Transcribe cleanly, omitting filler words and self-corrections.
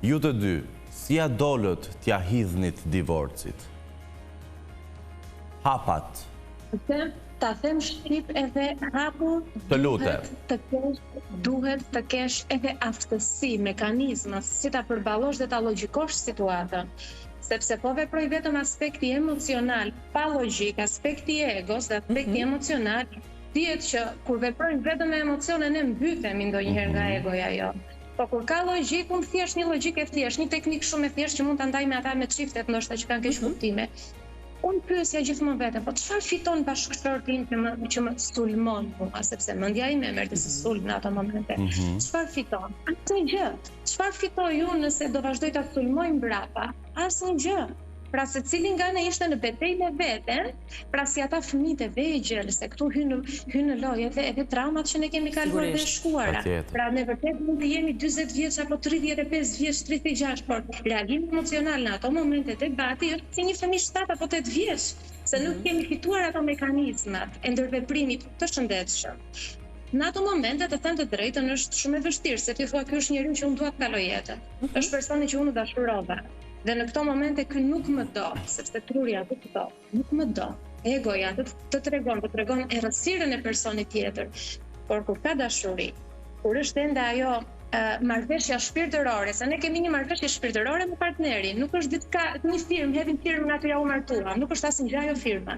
Ju të dy, si ja dolët t'ja hidhnit divorcit? Hapat. Ta them shqip edhe hapur, Të lutem. duhet të kesh edhe aftësi, mekanizma, si ta përballosh dhe ta logjikosh situatën. Sepse po veproj vetëm aspekti emocional, pa logjik, aspekti egos dhe aspekti emocional, dihet që kur veprojmë vetëm me emocione ne mbytemi ndonjëherë nga egoja jo. Po kur ka logjik, unë thjesht një logjik e thjesht, një teknikë shumë e thjeshtë që mund ta ndaj me ata me çiftet ndoshta që kanë keq kuptime. Unë pyesja gjithmonë veten, po çfarë fiton bashkëshorti im që më sulmon mua, sepse mendja ime merrte si sulm në ato momente. Çfarë fiton? Asnjë. Çfarë fitoj unë nëse do vazhdoj ta sulmoj mbrapa? Asnjë. Pra secili nga ne ishte në betejë me veten, pra si ata fëmijët e vegjël, se këtu hyn në lojë edhe traumat që ne kemi kaluar dhe shkuara. Pra ne vërtet mund të jemi 40 vjeç apo 35 vjeç, 36, por reagimi emocional në ato momente debati është si një fëmijë 7 apo 8 vjeç, se nuk kemi fituar ato mekanizmat e ndërveprimit të shëndetshëm. Në ato momente të them të drejtën është shumë e vështirë, se ti thua ky është njeriu që unë dua të kaloj jetën. Është personi që unë dashurova. Dhe në këto momente ky nuk më do, sepse trurja të këto nuk më do. Egoja të tregon errësirën e personit tjetër. Por kur ka dashuri, kur është ende ajo marrëveshja shpirtërore, se ne kemi një marrëveshje shpirtërore me partnerin, nuk është diçka, një firmë, hedhim firmën aty ja u martuam, nuk është asnjë gjë ajo firma.